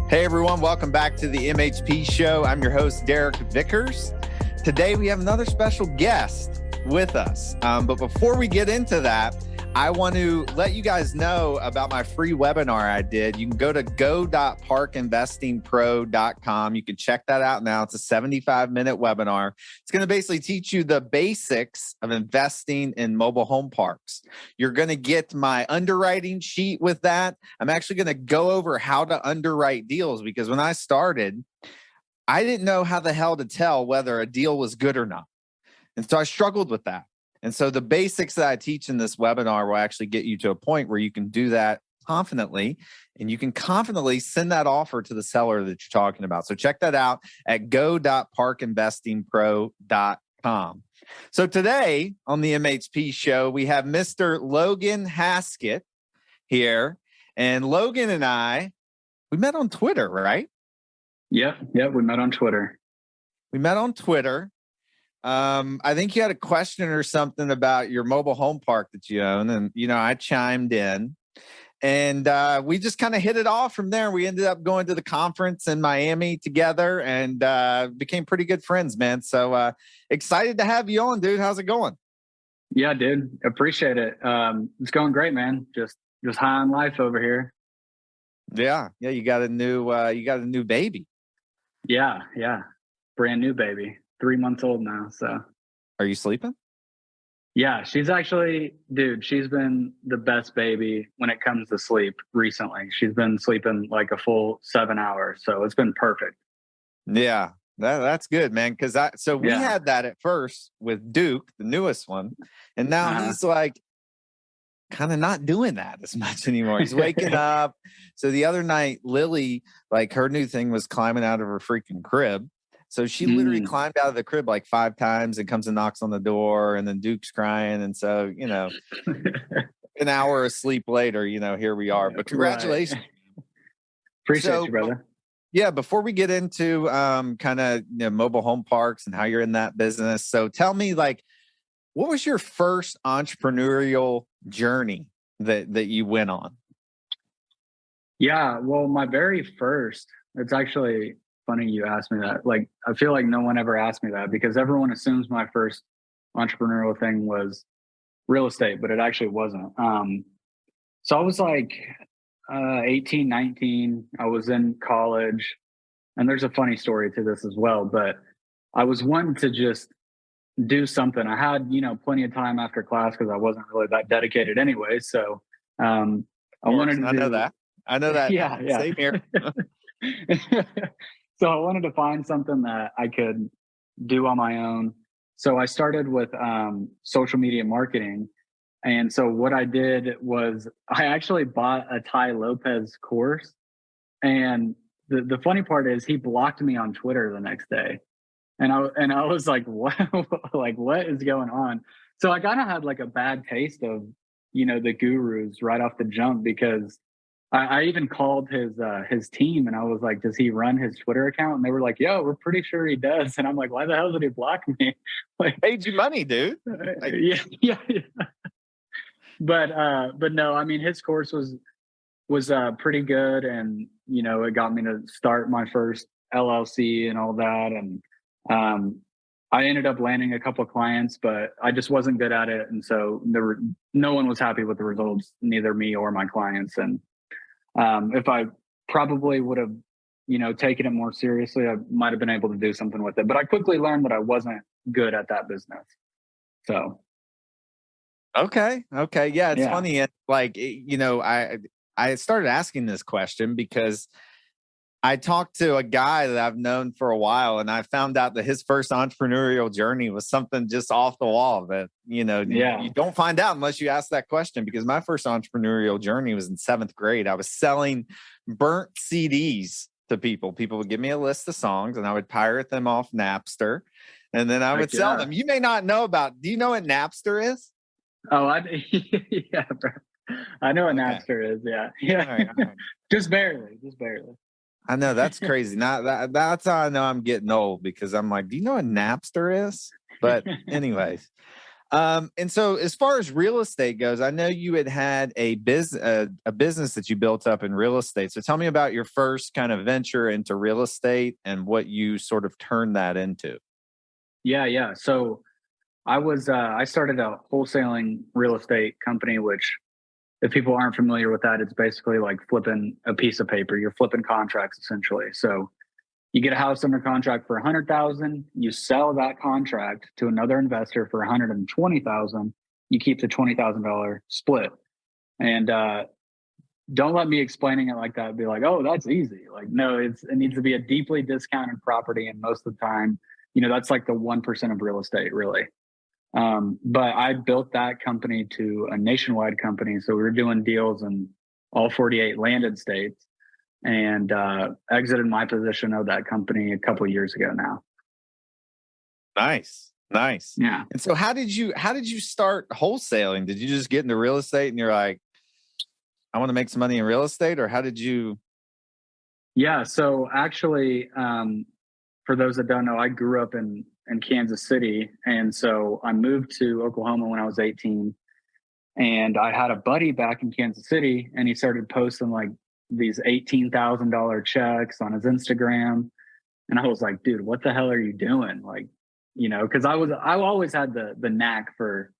Hey everyone, welcome back to the MHP Show. I'm your host, Derek Vickers. Today we have another special guest with us. But before we get into that, I want to let you guys know about my free webinar I did. You can go to go.parkinvestingpro.com. You can check that out now. It's a 75-minute webinar. It's going to basically teach you the basics of investing in mobile home parks. You're going to get my underwriting sheet with that. I'm actually going to go over how to underwrite deals because when I started, I didn't know how the hell to tell whether a deal was good or not. And so I struggled with that. And so the basics that I teach in this webinar will actually get you to a point where you can do that confidently, and you can confidently send that offer to the seller that you're talking about. So check that out at go.parkinvestingpro.com. So today on the MHP Show, we have Mr. Logan Haskett here. And Logan and I, we met on Twitter, right? Yep, we met on Twitter. I think you had a question or something about your mobile home park that you own. And, I chimed in and we just kind of hit it off from there. We ended up going to the conference in Miami together and became pretty good friends, man. So excited to have you on, dude. How's it going? Yeah, dude. Appreciate it. It's going great, man. Just high on life over here. Yeah. You got a new baby. Yeah. Brand new baby. 3 months old now. So are you sleeping? Yeah, she's actually, dude, she's been the best baby when it comes to sleep recently. She's been sleeping like a full 7 hours. So it's been perfect. Yeah, that's good, man. Cause we had that at first with Duke, the newest one. And now he's like kind of not doing that as much anymore. He's waking up. So the other night, Lily, like her new thing was climbing out of her freaking crib. So she literally climbed out of the crib like 5 times and comes and knocks on the door, and then Duke's crying. And so, an hour of sleep later, here we are. But congratulations. Right. Appreciate you, brother. Yeah. Before we get into kind of mobile home parks and how you're in that business. So tell me, like, what was your first entrepreneurial journey that you went on? Yeah. Well, my very first, it's actually funny you asked me that. Like, I feel like no one ever asked me that because everyone assumes my first entrepreneurial thing was real estate, but it actually wasn't. So I was like 18, 19. I was in college, and there's a funny story to this as well, but I was wanting to just do something. I had, plenty of time after class because I wasn't really that dedicated anyway. So I know that. Yeah. Same here. So I wanted to find something that I could do on my own. So I started with social media marketing. And so what I did was I actually bought a Ty Lopez course. And the funny part is he blocked me on Twitter the next day. And I was like, what? Like, what is going on? So I kind of had like a bad taste of, the gurus right off the jump because I even called his team and I was like, does he run his Twitter account? And they were like, yo, we're pretty sure he does. And I'm like, why the hell did he block me? Like, paid you money, dude. Yeah. But no, I mean, his course was pretty good. And, it got me to start my first LLC and all that. And I ended up landing a couple of clients, but I just wasn't good at it. And so no one was happy with the results, neither me or my clients. And if I probably would have, taken it more seriously, I might have been able to do something with it. But I quickly learned that I wasn't good at that business. So. Okay. Yeah, it's funny. And like, I started asking this question because I talked to a guy that I've known for a while, and I found out that his first entrepreneurial journey was something just off the wall that, you don't find out unless you ask that question, because my first entrepreneurial journey was in 7th grade. I was selling burnt CDs to people. People would give me a list of songs and I would pirate them off Napster, and then I would sell them. You may not know do you know what Napster is? Oh, yeah, bro. I know what Napster is. Yeah. All right. Just barely. I know, that's crazy. That's how I know I'm getting old, because I'm like, do you know what Napster is? But anyways, And so as far as real estate goes, I know you had a business that you built up in real estate. So tell me about your first kind of venture into real estate and what you sort of turned that into. Yeah. So I started a wholesaling real estate company, which if people aren't familiar with that, it's basically like flipping a piece of paper. You're flipping contracts essentially. So you get a house under contract for 100,000, you sell that contract to another investor for 120,000, you keep the $20,000 split. And don't let me explaining it like that. Be like, oh, that's easy. Like, no, it needs to be a deeply discounted property. And most of the time, that's like the 1% of real estate, really. But I built that company to a nationwide company. So we were doing deals in all 48 landed states, and exited my position of that company a couple of years ago now. Nice. Yeah. And so how did you start wholesaling? Did you just get into real estate and you're like, I want to make some money in real estate, or how did you? Yeah. So actually, for those that don't know, I grew up in Kansas City. And so I moved to Oklahoma when I was 18. And I had a buddy back in Kansas City, and he started posting like these $18,000 checks on his Instagram. And I was like, dude, what the hell are you doing? Like, because I always had the knack for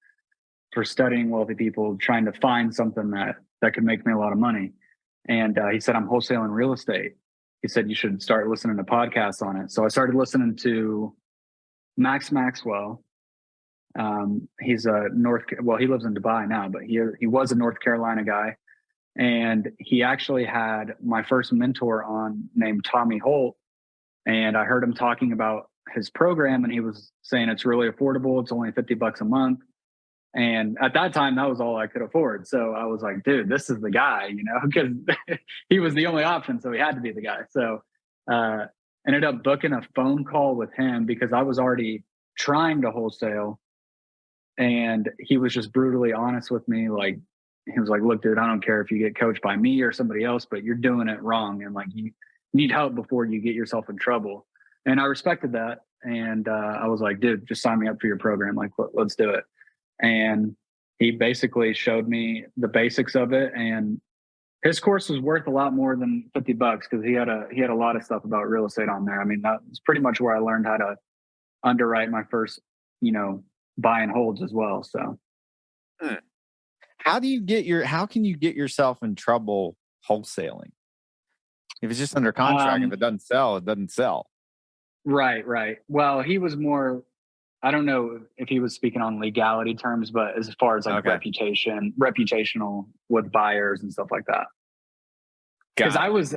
studying wealthy people, trying to find something that could make me a lot of money. And he said, I'm wholesaling real estate. He said, you should start listening to podcasts on it. So I started listening to Max Maxwell. He's he lives in Dubai now, but he was a North Carolina guy. And he actually had my first mentor on named Tommy Holt. And I heard him talking about his program, and he was saying it's really affordable. It's only $50 a month. And at that time, that was all I could afford. So I was like, dude, this is the guy, because he was the only option. So he had to be the guy. So ended up booking a phone call with him because I was already trying to wholesale. And he was just brutally honest with me. Like, he was like, look, dude, I don't care if you get coached by me or somebody else, but you're doing it wrong. And like, you need help before you get yourself in trouble. And I respected that. And I was like, dude, just sign me up for your program. Like, let's do it. And he basically showed me the basics of it. And his course was worth a lot more than $50 because he had a lot of stuff about real estate on there. I mean, that's pretty much where I learned how to underwrite my first, buy and holds as well. So how can you get yourself in trouble wholesaling? If it's just under contract, if it doesn't sell, it doesn't sell. Right. Well, he was more, I don't know if he was speaking on legality terms, but as far as like reputational with buyers and stuff like that. Because I was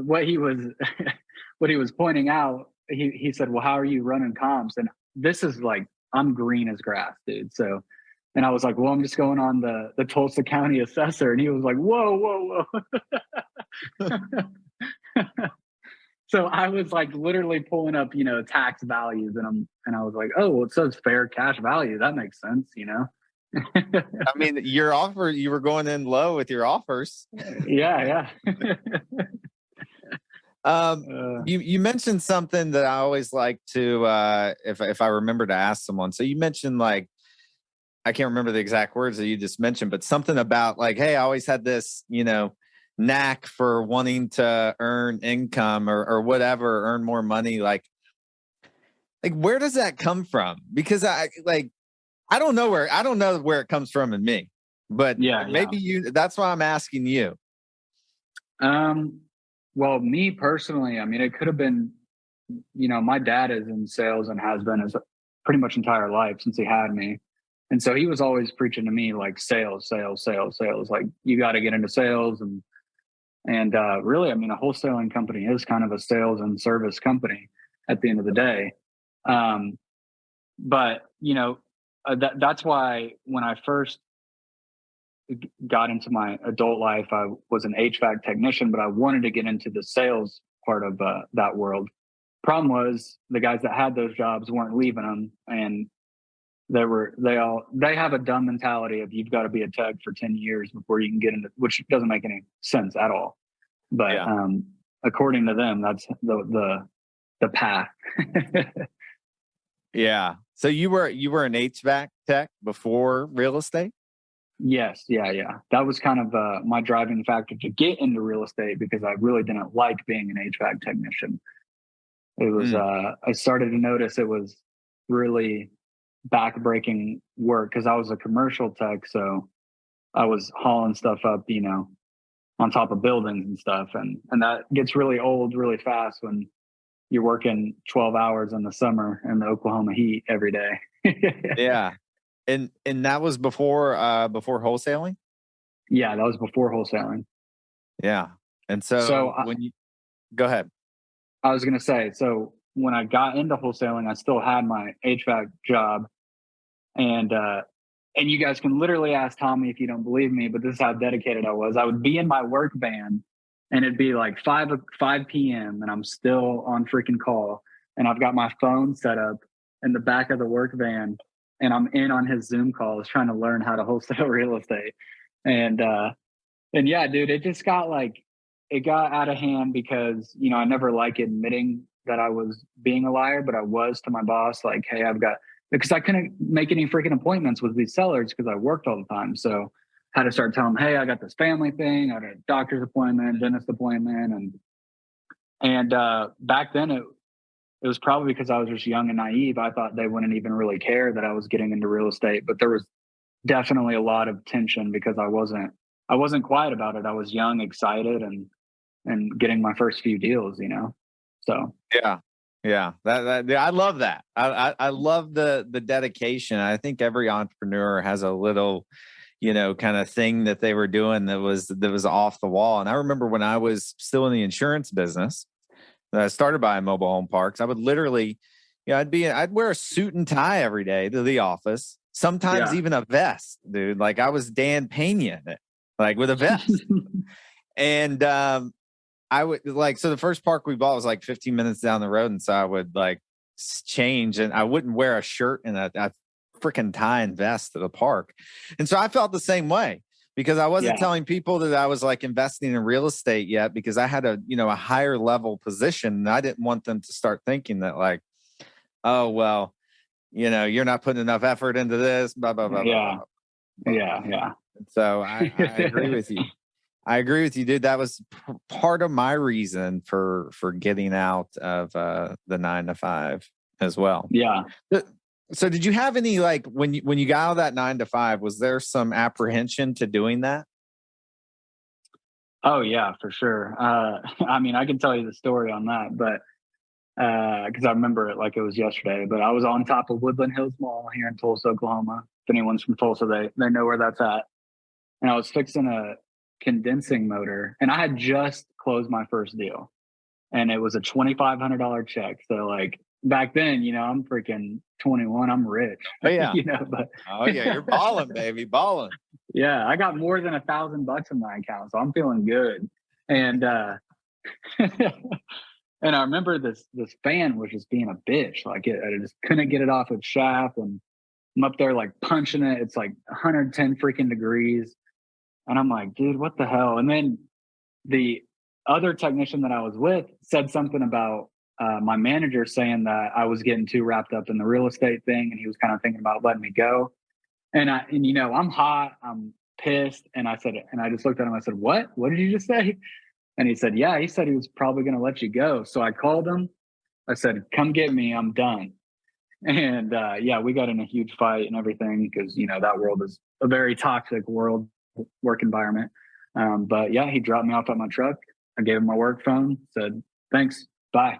what he was pointing out, he said, well, how are you running comps? And this is like, I'm green as grass, dude. So, and I was like, well, I'm just going on the Tulsa County assessor. And he was like, whoa. So I was like literally pulling up, tax values, and I was like, oh, well, it says fair cash value. That makes sense, I mean, your offer, you were going in low with your offers. Yeah. You mentioned something that I always like to, if I remember to ask someone. So you mentioned like, I can't remember the exact words that you just mentioned, but something about like, hey, I always had this, knack for wanting to earn income or whatever, earn more money. Like where does that come from? Because I don't know where it comes from in me, but maybe that's why I'm asking you. Well, me personally, I mean, it could have been, my dad is in sales and has been his pretty much entire life since he had me. And so he was always preaching to me like sales. Like you got to get into sales. And really, I mean, a wholesaling company is kind of a sales and service company at the end of the day. But, that's why when I first got into my adult life, I was an HVAC technician, but I wanted to get into the sales part of that world. Problem was the guys that had those jobs weren't leaving them, and they have a dumb mentality of you've got to be a tech for 10 years before you can get into, which doesn't make any sense at all. But according to them, that's the path. Yeah. So you were an HVAC tech before real estate? Yes, yeah. That was kind of my driving factor to get into real estate because I really didn't like being an HVAC technician. It was Mm. I started to notice it was really backbreaking work because I was a commercial tech, so I was hauling stuff up, on top of buildings and stuff, and that gets really old really fast when you're working 12 hours in the summer in the Oklahoma heat every day. Yeah. And that was before wholesaling? Yeah, that was before wholesaling. Yeah. And So so when you go ahead. I was going to say, so when I got into wholesaling, I still had my HVAC job, and you guys can literally ask Tommy if you don't believe me, but this is how dedicated I was. I would be in my work van, and it'd be like 5 p.m. and I'm still on freaking call, and I've got my phone set up in the back of the work van, and I'm in on his Zoom calls trying to learn how to wholesale real estate, and yeah, dude, it got out of hand because, I never like admitting that I was being a liar, but I was to my boss, like, hey, because I couldn't make any freaking appointments with these sellers because I worked all the time. So I had to start telling them, hey, I got this family thing, I had a doctor's appointment, dentist appointment. And back then it was probably because I was just young and naive. I thought they wouldn't even really care that I was getting into real estate, but there was definitely a lot of tension because I wasn't quiet about it. I was young, excited, and getting my first few deals, So Yeah. I love that. I love the dedication. I think every entrepreneur has a little, kind of thing that they were doing that was off the wall. And I remember when I was still in the insurance business, I started buying mobile home parks. I would literally, I'd wear a suit and tie every day to the office. Sometimes yeah. even a vest, dude. Like I was Dan Pena in it, like with a vest. And I would so the first park we bought was like 15 minutes down the road. And so I would like change, and I wouldn't wear a shirt and a freaking tie and vest to the park. And so I felt the same way because I wasn't telling people that I was like investing in real estate yet because I had a higher level position. And I didn't want them to start thinking that like, oh, well, you're not putting enough effort into this, blah, blah, blah, Yeah. blah, blah. Yeah. So I agree with you. I agree with you, dude. That was part of my reason for getting out of the 9 to 5 as well. Yeah. So did you have any, like, when you got out of that 9 to 5, was there some apprehension to doing that? Oh yeah, for sure. I mean, I can tell you the story on that, but because I remember it like it was yesterday. But I was on top of Woodland Hills Mall here in Tulsa, Oklahoma. If anyone's from Tulsa, they know where that's at. And I was fixing a condensing motor, and I had just closed my first deal, and it was a $2,500 check. So like back then, I'm freaking 21, I'm rich. Oh yeah, but oh yeah, you're balling, baby, balling. Yeah, I got more than $1,000 in my account, so I'm feeling good. And and I remember this fan was just being a bitch. Like I just couldn't get it off its shaft, and I'm up there like punching it. It's like 110 freaking degrees. And I'm like, dude, what the hell? And then the other technician that I was with said something about my manager saying that I was getting too wrapped up in the real estate thing, and he was kind of thinking about letting me go. And I'm hot, I'm pissed, and I just looked at him. I said, "What? What did you just say?" And he said, "Yeah." He said he was probably going to let you go. So I called him. I said, "Come get me. I'm done." And we got in a huge fight and everything because that world is a very toxic world. Work environment. But yeah, he dropped me off at my truck. I gave him my work phone, said, thanks, bye.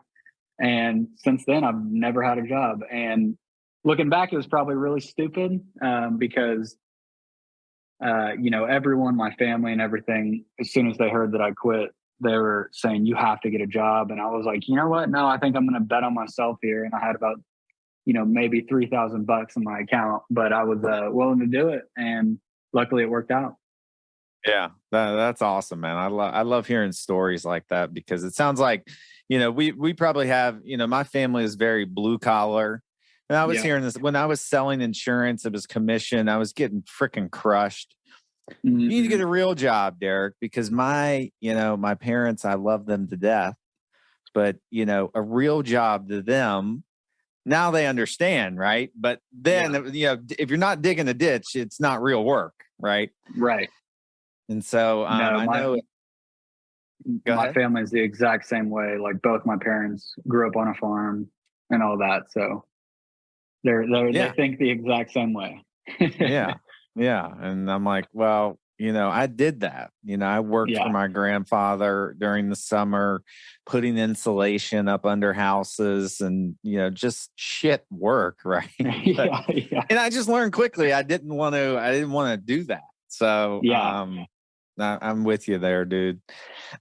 And since then, I've never had a job. And looking back, it was probably really stupid because, everyone, my family and everything, as soon as they heard that I quit, they were saying, you have to get a job. And I was like, you know what? No, I think I'm going to bet on myself here. And I had about, maybe $3,000 in my account, but I was willing to do it. And luckily it worked out. Yeah, that's awesome, man. I love hearing stories like that because it sounds like, we probably have, my family is very blue collar. And I was hearing this when I was selling insurance, it was commission. I was getting freaking crushed. Mm-hmm. You need to get a real job, Derek, because my parents, I love them to death. But, a real job to them Now they understand, right? But then, if you're not digging a ditch, it's not real work, right? Right. And so No, I know. My family is the exact same way. Like both my parents grew up on a farm and all that, so they think the exact same way. Yeah. And I'm like, well, I did that. I worked for my grandfather during the summer, putting insulation up under houses and, just shit work. Right. And I just learned quickly, I didn't want to do that. So, I'm with you there, dude.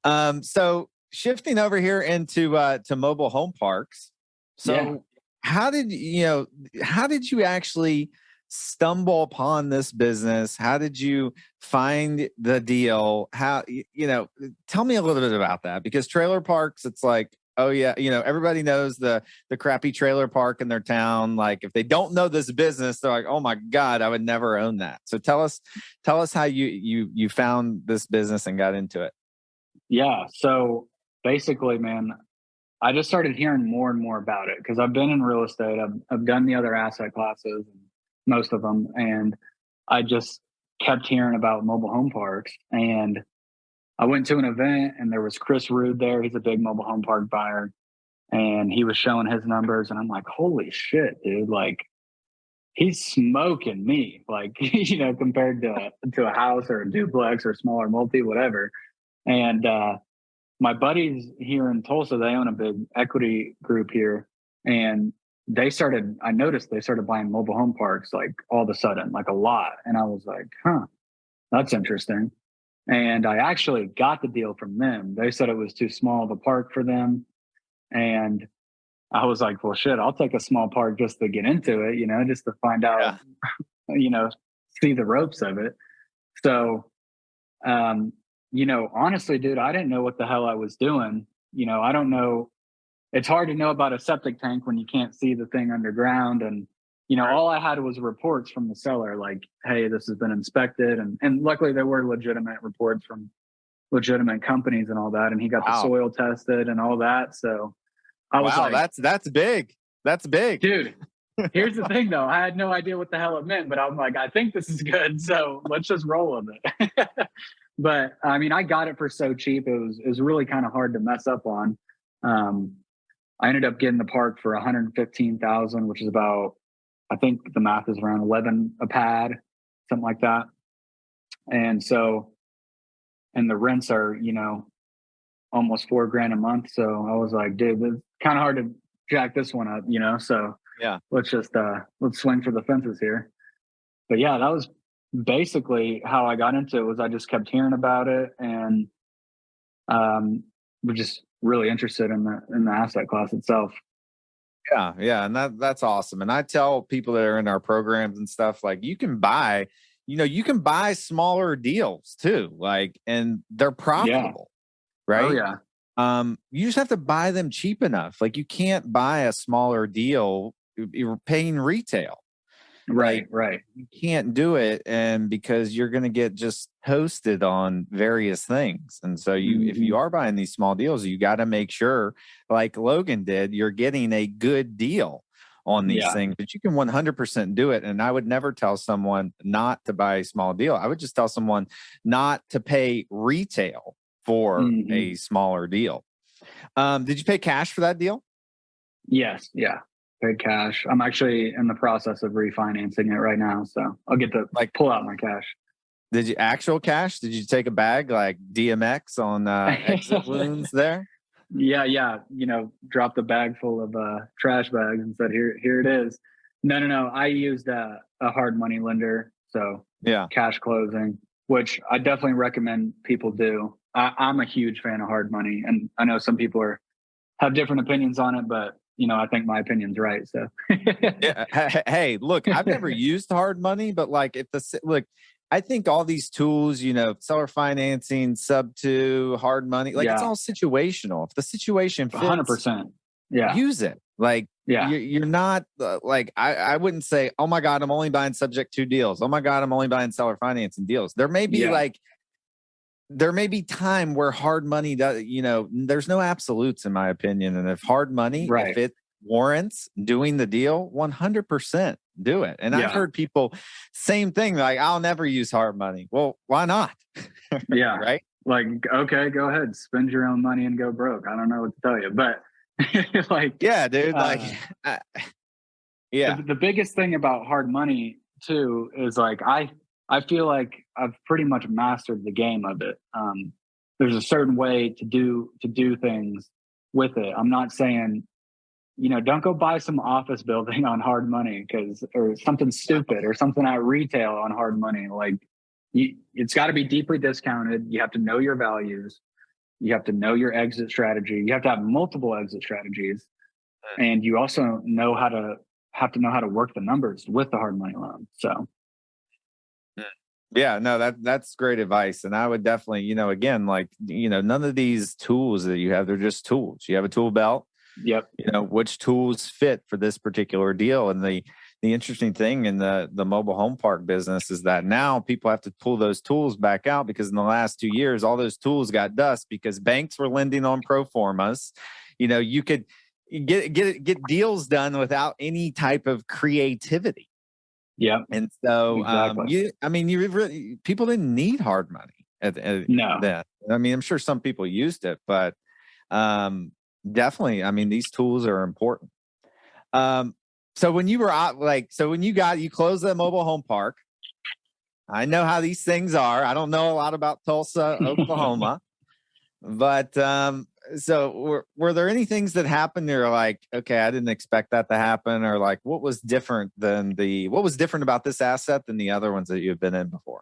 So shifting over here into, to mobile home parks. So how did you actually stumble upon this business? How did you find the deal? How, tell me a little bit about that, because trailer parks, it's like, oh yeah, everybody knows the crappy trailer park in their town. Like if they don't know this business, they're like, oh my God, I would never own that. So tell us how you found this business and got into it. Yeah. So basically, man, I just started hearing more and more about it because I've been in real estate. I've done the other asset classes, most of them, and I just kept hearing about mobile home parks. And I went to an event and there was Chris Rude there. He's a big mobile home park buyer, and he was showing his numbers, and I'm like, holy shit, dude! Like he's smoking me, like compared to a house or a duplex or smaller multi, whatever. And my buddies here in Tulsa, they own a big equity group here, and I noticed they started buying mobile home parks like all of a sudden, like a lot. And I was like, that's interesting. And I actually got the deal from them. They said it was too small of a park for them. And I was like, well, shit, I'll take a small park just to get into it, just to find out, see the ropes of it. So, honestly, dude, I didn't know what the hell I was doing. I don't know. It's hard to know about a septic tank when you can't see the thing underground. And, all I had was reports from the seller, like, hey, this has been inspected. And luckily there were legitimate reports from legitimate companies and all that. And he got the soil tested and all that. So I was like, that's big. That's big. Dude, here's the thing though. I had no idea what the hell it meant, but I'm like, I think this is good. So let's just roll with it. But I mean, I got it for so cheap. It was really kind of hard to mess up on. I ended up getting the park for $115,000, which is about, I think the math is around 11 a pad, something like that. And so, and the rents are, almost $4,000 a month. So I was like, dude, it's kind of hard to jack this one up, so let's just, let's swing for the fences here. But yeah, that was basically how I got into it. Was I just kept hearing about it, and we're just really interested in the asset class itself. Yeah. And that's awesome. And I tell people that are in our programs and stuff, like you can buy smaller deals too, like, and they're profitable, right? Oh yeah. You just have to buy them cheap enough. Like you can't buy a smaller deal. You're paying retail. Right. You can't do it, and because you're going to get just hosted on various things. And so if you are buying these small deals, you got to make sure, like Logan did, you're getting a good deal on these things. But you can 100% do it. And I would never tell someone not to buy a small deal. I would just tell someone not to pay retail for a smaller deal. Did you pay cash for that deal? Yes. Yeah. Paid cash. I'm actually in the process of refinancing it right now, so I'll get to pull out my cash. Did you actual cash? Did you take a bag like DMX on exit wounds there? Yeah. Dropped a bag full of trash bags and said, "Here it is." No. I used a hard money lender, so cash closing, which I definitely recommend people do. I'm a huge fan of hard money, and I know some people have different opinions on it, but I think my opinion's right. So hey, look, I've never used hard money, but like I think all these tools, seller financing, sub to hard money, like it's all situational. If the situation fits, 100%, use it. Like you're not like, I wouldn't say, oh my God, I'm only buying subject to deals. Oh my God, I'm only buying seller financing deals. There may be there may be time where hard money does, there's no absolutes in my opinion. And if hard money, if it warrants doing the deal, 100% do it. And I've heard people, same thing, like, I'll never use hard money. Well, why not? Yeah. Right. Like, okay, go ahead, spend your own money and go broke. I don't know what to tell you, but like, yeah, dude, like, yeah. The biggest thing about hard money too is like, I feel like I've pretty much mastered the game of it. There's a certain way to do things with it. I'm not saying, don't go buy some office building on hard money or something stupid or something at retail on hard money. Like, it's got to be deeply discounted. You have to know your values. You have to know your exit strategy. You have to have multiple exit strategies, and you also have to know how to work the numbers with the hard money loan. So, yeah, no, that's great advice. And I would definitely, again, like, none of these tools that you have, they're just tools. You have a tool belt. Yep. Which tools fit for this particular deal. And the interesting thing in the mobile home park business is that now people have to pull those tools back out, because in the last 2 years, all those tools got dust because banks were lending on pro formas. You could get deals done without any type of creativity. Yeah. And so, exactly. people didn't need hard money no. then. I mean, I'm sure some people used it, but definitely, I mean, these tools are important. So when you were out, you closed the mobile home park, I know how these things are. I don't know a lot about Tulsa, Oklahoma, but so were there any things that happened? You're like, okay, I didn't expect that to happen, or like, what was different about this asset than the other ones that you've been in before?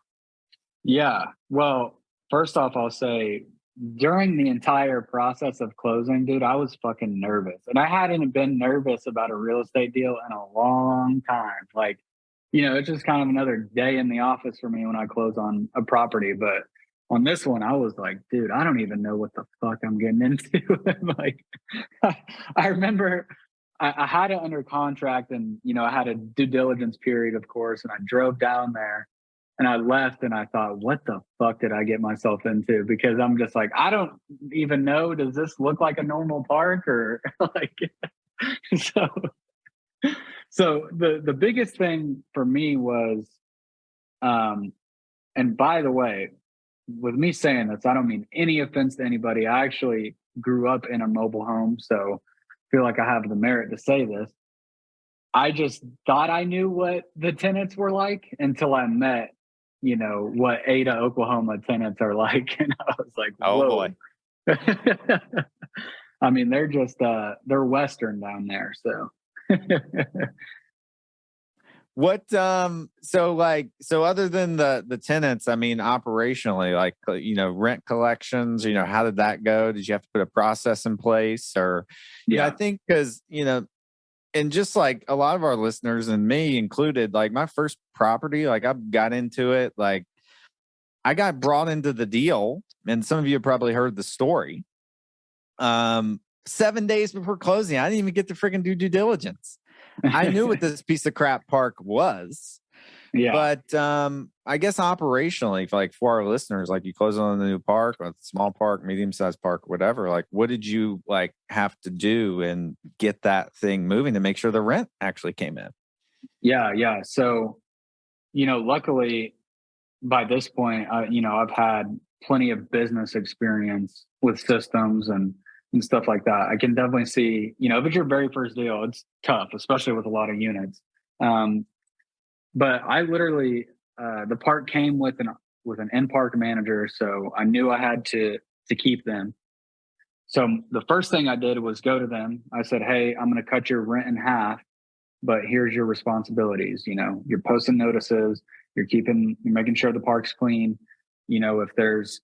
Yeah. Well, first off, I'll say, during the entire process of closing, dude, I was fucking nervous. And I hadn't been nervous about a real estate deal in a long time. Like, it's just kind of another day in the office for me when I close on a property. But on this one, I was like, dude, I don't even know what the fuck I'm getting into. Like, I remember I had it under contract, and, I had a due diligence period, of course, and I drove down there. And I left and I thought, what the fuck did I get myself into? Because I'm just like, I don't even know. Does this look like a normal park or like, so the biggest thing for me was, and by the way, with me saying this, I don't mean any offense to anybody. I actually grew up in a mobile home, so I feel like I have the merit to say this. I just thought I knew what the tenants were like until I met, what Ada, Oklahoma tenants are like. And I was like, whoa. Oh boy. I mean, they're just, they're Western down there. So what, so other than the tenants, I mean, operationally, like, rent collections, how did that go? Did you have to put a process in place, or, I think because, and just like a lot of our listeners and me included, like my first property, like I got into it, like I got brought into the deal, and some of you have probably heard the story. 7 days before closing, I didn't even get to freaking do due diligence. I knew what this piece of crap park was. Yeah. But I guess operationally, for our listeners, like you close on the new park, or small park, medium-sized park, whatever, like what did you have to do and get that thing moving to make sure the rent actually came in? Yeah. So, luckily by this point, I've had plenty of business experience with systems and stuff like that. I can definitely see, if it's your very first deal, it's tough, especially with a lot of units. But I literally, the park came with an in-park manager, so I knew I had to keep them. So the first thing I did was go to them. I said, "Hey, I'm going to cut your rent in half, but here's your responsibilities. You're posting notices, you're making sure the park's clean. If there's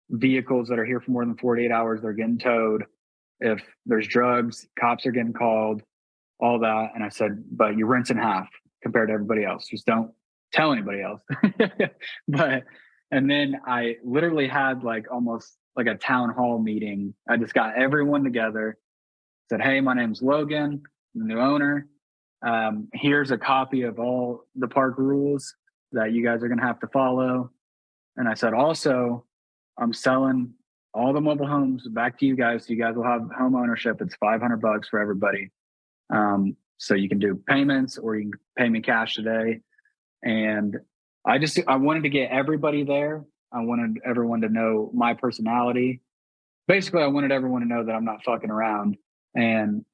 vehicles that are here for more than 48 hours, they're getting towed. If there's drugs, cops are getting called, all that." And I said, "But your rent's in half compared to everybody else. Just don't tell anybody else." And then I literally had almost like a town hall meeting. I just got everyone together, said, "Hey, my name's Logan, I'm the new owner. Here's a copy of all the park rules that you guys are going to have to follow." And I said, "Also, I'm selling all the mobile homes back to you guys. So you guys will have home ownership. It's $500 for everybody. So you can do payments or you can pay me cash today. And I wanted to get everybody there. I wanted everyone to know my personality. Basically, I wanted everyone to know that I'm not fucking around. And,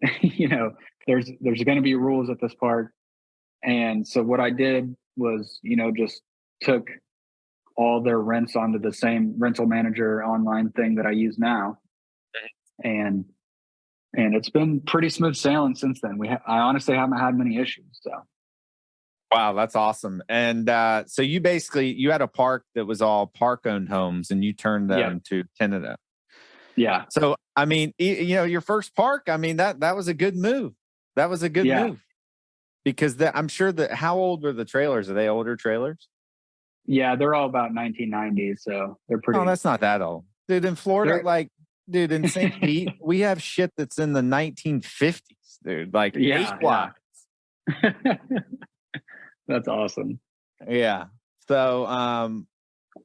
there's going to be rules at this park. And so what I did was, just took all their rents onto the same rental manager online thing that I use now. And it's been pretty smooth sailing since then. I honestly haven't had many issues. So. Wow, that's awesome. And so you had a park that was all park-owned homes, and you turned them to tenant-owned. Yeah. So, I mean, your first park, I mean, that was a good move. That was a good move. Because I'm sure that, how old were the trailers? Are they older trailers? Yeah, they're all about 1990s, so they're pretty. Oh, that's not that old. Dude, in Florida, dude, in St. Pete, we have shit that's in the 1950s, dude. Like, 8 blocks. That's awesome. Yeah. So,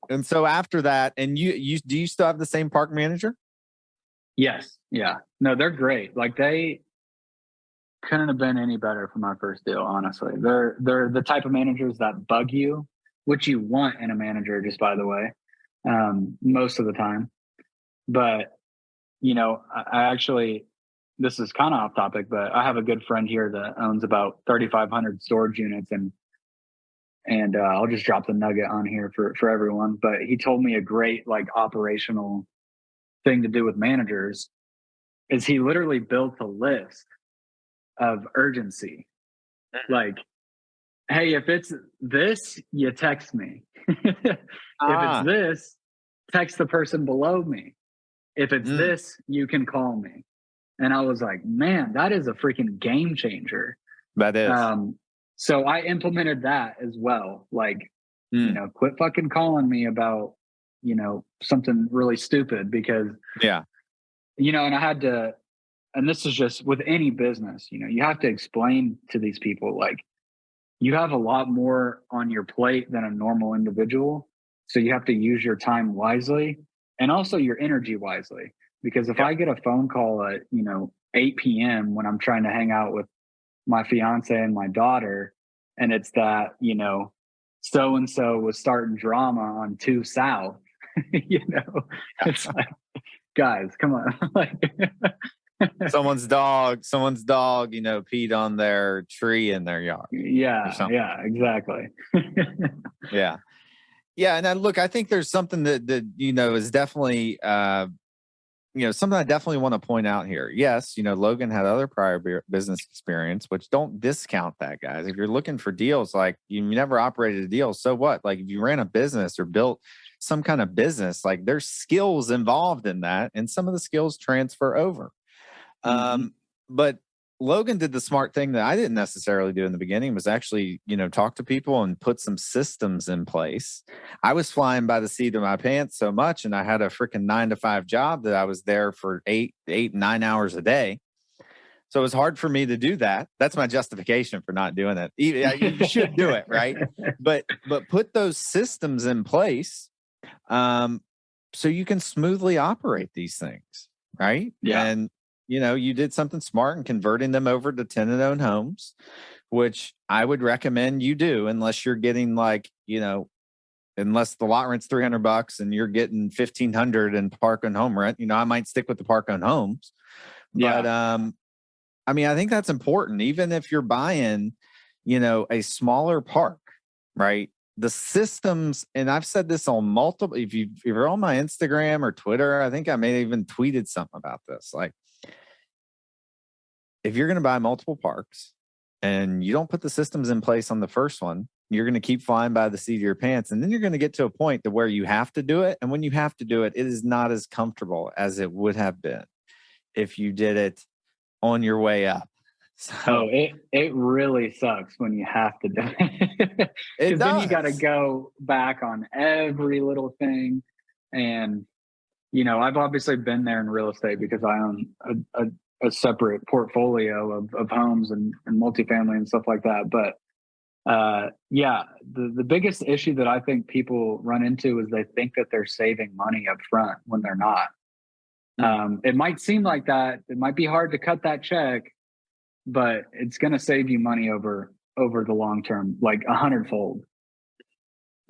and so after that, and do you still have the same park manager? Yes. Yeah. No, they're great. Like, they couldn't have been any better for my first deal, honestly. They're the type of managers that bug you, which you want in a manager, just by the way, most of the time. But, I actually, this is kind of off topic, but I have a good friend here that owns about 3,500 storage units, and I'll just drop the nugget on here for everyone. But he told me a great operational thing to do with managers is he literally built a list of urgency. Like, hey, if it's this, you text me. If it's this, text the person below me. If it's this, you can call me. And I was like, man, that is a freaking game changer. That is. So I implemented that as well. Like, quit fucking calling me about, something really stupid, because, and I had to, and this is just with any business, you have to explain to these people, like, you have a lot more on your plate than a normal individual. So you have to use your time wisely and also your energy wisely. Because if I get a phone call at, 8 p.m. when I'm trying to hang out with my fiance and my daughter, and it's that, so-and-so was starting drama on 2 South, it's like, guys, come on. someone's dog, peed on their tree in their yard. Yeah, exactly. Yeah. And look, I think there's something that is definitely, something I definitely want to point out here. Yes, Logan had other prior business experience, which don't discount that, guys. If you're looking for deals, like, you never operated a deal, so what? Like, if you ran a business or built some kind of business, like, there's skills involved in that, and some of the skills transfer over. But Logan did the smart thing that I didn't necessarily do in the beginning, was actually, talk to people and put some systems in place. I was flying by the seat of my pants so much, and I had a freaking 9-to-5 job that I was there for 9 hours a day. So it was hard for me to do that. That's my justification for not doing it. You should do it, right? But put those systems in place, so you can smoothly operate these things, right? Yeah. And you did something smart in converting them over to tenant-owned homes, which I would recommend you do, unless you're getting unless the lot rent's $300 and you're getting $1,500 in park-owned home rent. I might stick with the park-owned homes. But I think that's important. Even if you're buying, a smaller park, right? The systems, and I've said this on multiple, if you're on my Instagram or Twitter, I think I may have even tweeted something about this. Like, if you're going to buy multiple parks and you don't put the systems in place on the first one, you're going to keep flying by the seat of your pants. And then you're going to get to a point to where you have to do it. And when you have to do it, it is not as comfortable as it would have been if you did it on your way up. So it really sucks when you have to do it. Because then you got to go back on every little thing. And, I've obviously been there in real estate because I own a separate portfolio of homes and multifamily and stuff like that. But the biggest issue that I think people run into is they think that they're saving money up front when they're not. It might seem like that. It might be hard to cut that check, but it's going to save you money over the long term, like 100-fold.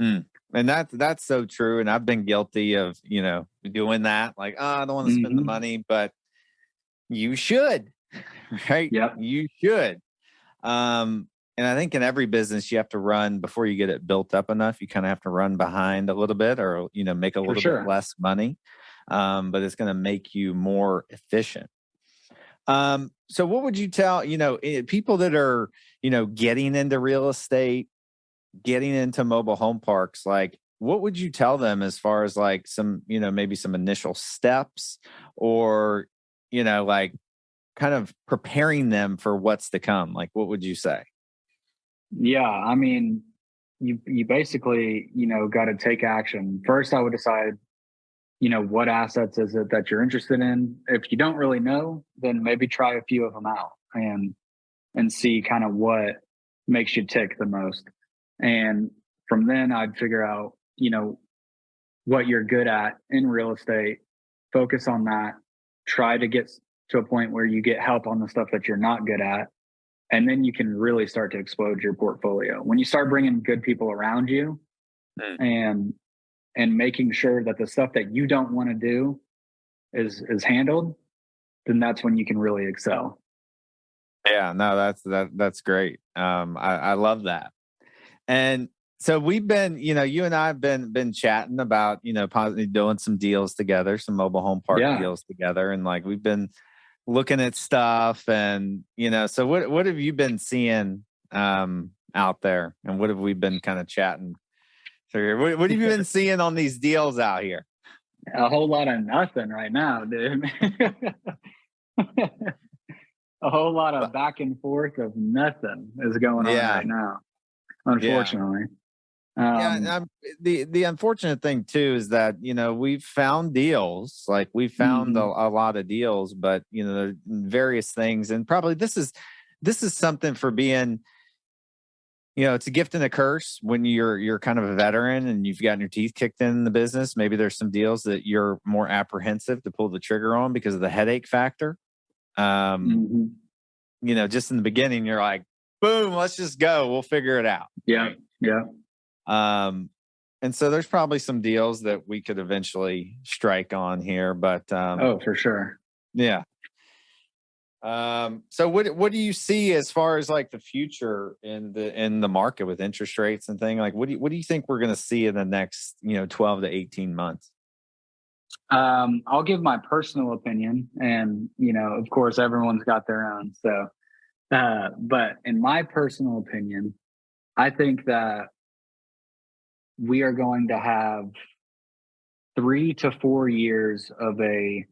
Mm. And that's so true. And I've been guilty of, doing that. Like, oh, I don't want to spend the money, but you should, right? Yep. You should. And I think in every business you have to run before you get it built up enough. You kind of have to run behind a little bit, or, make a little bit less money. But it's going to make you more efficient. So what would you tell, people that are, getting into real estate, getting into mobile home parks, like, what would you tell them as far as like some, maybe some initial steps, or, like kind of preparing them for what's to come? Like, what would you say? Yeah. I mean, you basically, got to take action. First, I would decide, what assets is it that you're interested in? If you don't really know, then maybe try a few of them out and see kind of what makes you tick the most. And from then I'd figure out, what you're good at in real estate, focus on that, try to get to a point where you get help on the stuff that you're not good at. And then you can really start to explode your portfolio. When you start bringing good people around you and making sure that the stuff that you don't want to do is handled, then that's when you can really excel. Yeah, no, that's great. I love that. And so we've been, you and I have been chatting about, possibly doing some deals together, some mobile home park deals together. And like, we've been looking at stuff, and, so what have you been seeing out there, and what have we been kind of chatting through? What have you been seeing on these deals out here? A whole lot of nothing right now, dude. A whole lot of back and forth of nothing is going on right now, unfortunately. The unfortunate thing too is that, we've found deals, like we found a lot of deals, but there are various things, and probably this is something for being, it's a gift and a curse when you're kind of a veteran and you've gotten your teeth kicked in the business. Maybe there's some deals that you're more apprehensive to pull the trigger on because of the headache factor. Just in the beginning, you're like, boom, let's just go. We'll figure it out. Yeah. Yeah. And so there's probably some deals that we could eventually strike on here, but, for sure. Yeah. So what do you see as far as like the future in the market with interest rates and thing? Like, what do you think we're going to see in the next, 12 to 18 months? I'll give my personal opinion, and, of course everyone's got their own. So, but in my personal opinion, I think that we are going to have 3 to 4 years of a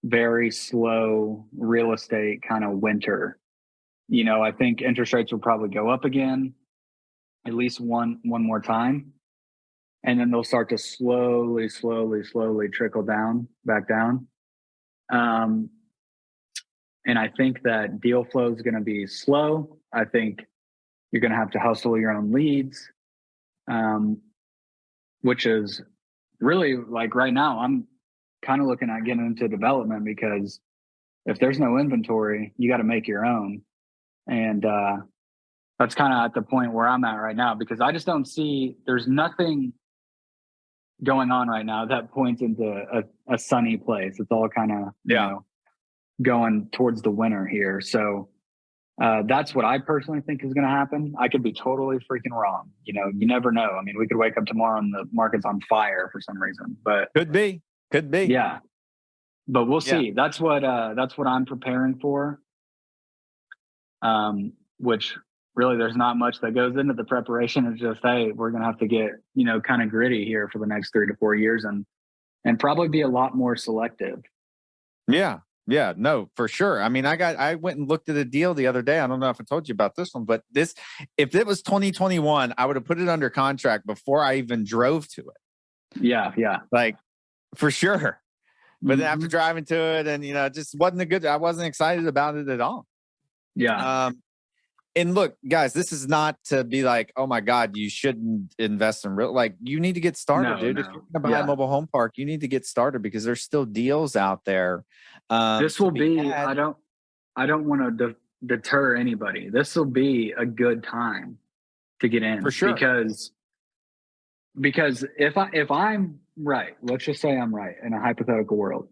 very slow real estate kind of winter. I think interest rates will probably go up again, at least one more time. And then they'll start to slowly trickle back down. And I think that deal flow is going to be slow. I think you're going to have to hustle your own leads, which is really, like, right now, I'm kind of looking at getting into development, because if there's no inventory, you got to make your own. And that's kind of at the point where I'm at right now, because I just don't see, there's nothing going on right now that points into a sunny place. It's all kind of, going towards the winter here. So that's what I personally think is going to happen. I could be totally freaking wrong. You never know. I mean, we could wake up tomorrow and the market's on fire for some reason, but could be. Yeah. But we'll see. That's what I'm preparing for. Which really, there's not much that goes into the preparation. It's just, hey, we're going to have to get, kind of gritty here for the next 3 to 4 years, and probably be a lot more selective. Yeah. Yeah, no, for sure. I mean, I went and looked at a deal the other day. I don't know if I told you about this one, but if it was 2021, I would have put it under contract before I even drove to it. Yeah. Like, for sure. But then after driving to it, and, it just wasn't I wasn't excited about it at all. Yeah. And look, guys, this is not to be like, oh my God, you shouldn't invest in like, you need to get started, dude. If you're going to buy a mobile home park, you need to get started, because there's still deals out there. This will be, I don't want to deter anybody. This will be a good time to get in For sure. Because if I'm right, let's just say I'm right in a hypothetical world.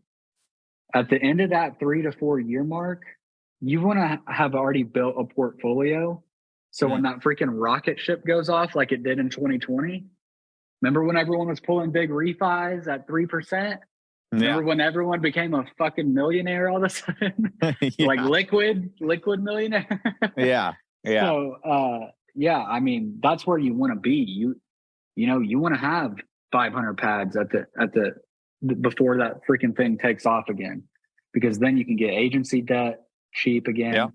At the end of that 3 to 4 year mark, you want to have already built a portfolio. So when that freaking rocket ship goes off, like it did in 2020, remember when everyone was pulling big refis at 3%? Remember when everyone became a fucking millionaire all of a sudden? Like liquid millionaire. Yeah. So, I mean, that's where you want to be. You know, you want to have 500 pads at the before that freaking thing takes off again, because then you can get agency debt cheap again. Yeah.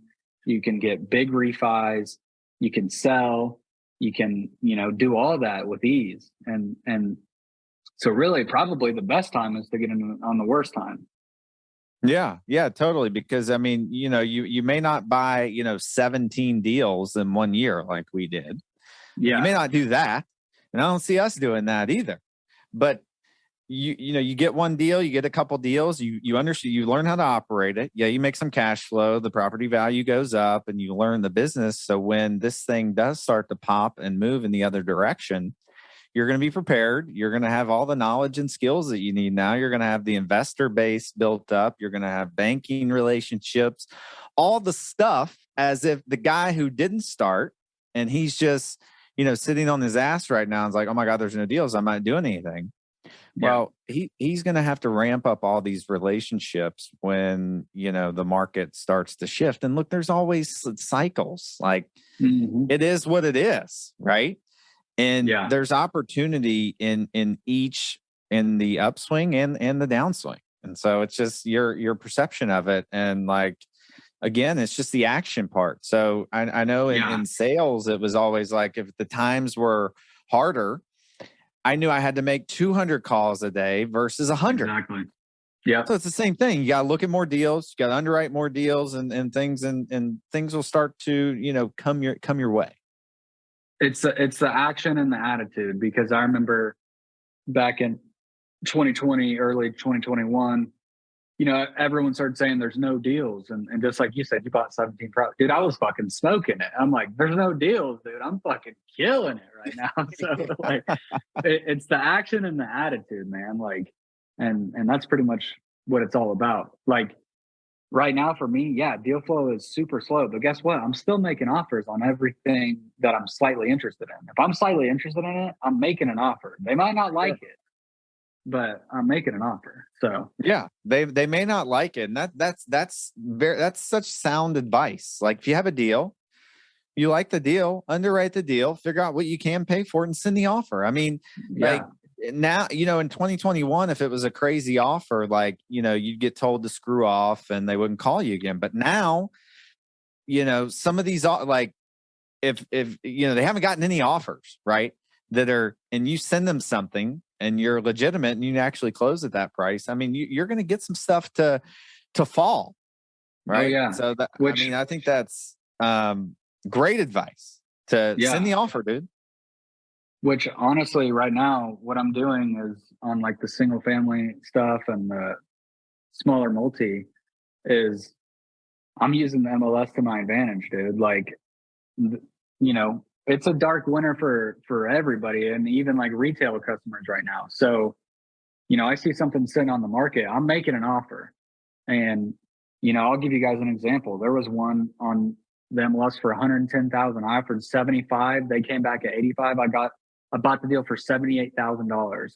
You can get big refis. You can sell. You can, do all that with ease. And so really probably the best time is to get in on the worst time. Yeah, totally. Because I mean, you may not buy, 17 deals in 1 year like we did. Yeah. You may not do that. And I don't see us doing that either. But you get one deal, you get a couple deals, you understand, you learn how to operate it. Yeah, you make some cash flow, the property value goes up, and you learn the business. So when this thing does start to pop and move in the other direction, you're going to be prepared. You're going to have all the knowledge and skills that you need now. You're going to have the investor base built up. You're going to have banking relationships, all the stuff, as if the guy who didn't start and he's just, sitting on his ass right now and is like, oh my God, there's no deals, I'm not doing anything. Yeah. Well, he's going to have to ramp up all these relationships when, the market starts to shift. And look, there's always cycles. Like it is what it is, right? And there's opportunity in the upswing and the downswing. And so it's just your perception of it. And like, again, it's just the action part. So I know in sales, it was always like, if the times were harder, I knew I had to make 200 calls a day versus 100. Exactly. Yeah. So it's the same thing. You got to look at more deals, you got to underwrite more deals and things, and things will start to, come your way. It's the action and the attitude, because I remember back in 2020, early 2021, everyone started saying there's no deals. And just like you said, you bought 17 properties. Dude, I was fucking smoking it. I'm like, there's no deals, dude. I'm fucking killing it right now. So like, it's the action and the attitude, man. Like, and that's pretty much what it's all about. Like right now for me, deal flow is super slow, but guess what? I'm still making offers on everything that I'm slightly interested in. If I'm slightly interested in it, I'm making an offer. They might not like it, but I'm making an offer. So they may not like it. And that's such sound advice. Like if you have a deal, you like the deal, underwrite the deal, figure out what you can pay for it and send the offer. I mean, like now, in 2021, if it was a crazy offer, like, you'd get told to screw off and they wouldn't call you again. But now, some of these, like if they haven't gotten any offers, right, that are, and you send them something and you're legitimate and you actually close at that price, I mean, you're going to get some stuff to fall, right? Oh, yeah. So I think that's great advice to send the offer, dude. Which honestly, right now, what I'm doing is on like the single family stuff and the smaller multi is I'm using the MLS to my advantage, dude. Like, it's a dark winter for everybody, and even like retail customers right now. So, I see something sitting on the market, I'm making an offer. And, I'll give you guys an example. There was one on the MLS for 110,000. I offered 75. They came back at 85. I bought the deal for $78,000.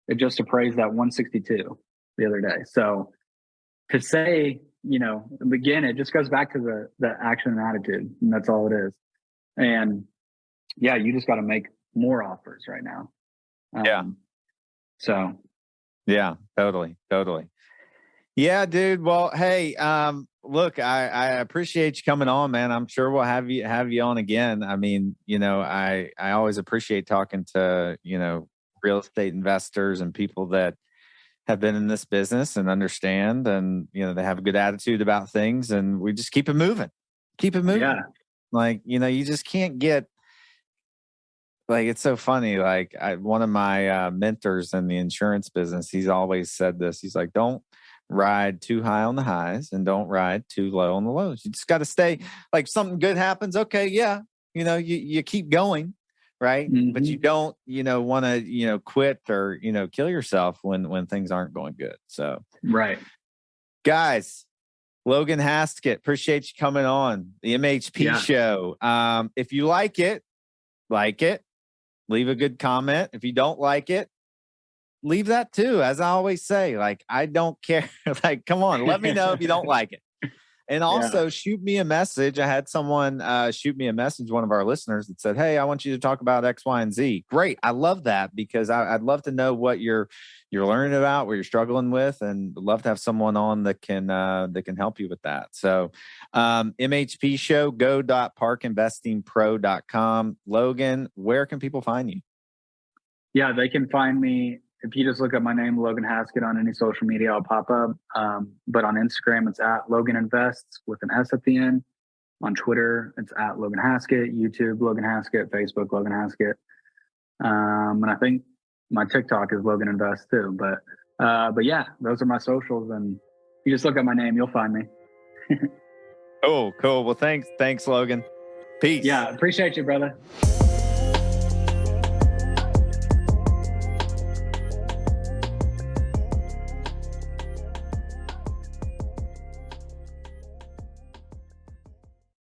It just appraised at 162 the other day. So to say, again, it just goes back to the action and attitude, and that's all it is. And you just got to make more offers right now. So. Yeah, totally. Yeah, dude. Well, hey, look, I appreciate you coming on, man. I'm sure we'll have you on again. I mean, I always appreciate talking to, real estate investors and people that have been in this business and understand, and, they have a good attitude about things, and we just keep it moving. Yeah. Like, you just can't get, like, it's so funny. Like one of my mentors in the insurance business, he's always said this. He's like, don't ride too high on the highs and don't ride too low on the lows. You just got to stay, like something good happens. Okay. Yeah. You keep going. Right. But you don't, want to, quit or, kill yourself when things aren't going good. So, right. Guys, Logan Haskett, appreciate you coming on the MHP show. If you like it, leave a good comment. If you don't like it, leave that too. As I always say, like, I don't care. Like, come on, let me know if you don't like it. And also shoot me a message. I had someone shoot me a message, one of our listeners, that said, hey, I want you to talk about X, Y, and Z. Great. I love that, because I'd love to know what you're learning about, what you're struggling with, and love to have someone on that can help you with that. So MHP Show, go.parkinvestingpro.com. Logan, where can people find you? Yeah, they can find me. If you just look up my name, Logan Haskett, on any social media, I'll pop up. But on Instagram, it's at Logan Invests with an S at the end. On Twitter, it's at Logan Haskett. YouTube, Logan Haskett. Facebook, Logan Haskett. And I think my TikTok is Logan Invest too. But yeah, those are my socials. And if you just look up my name, you'll find me. Oh, cool. Well, thanks, Logan. Peace. Yeah, appreciate you, brother.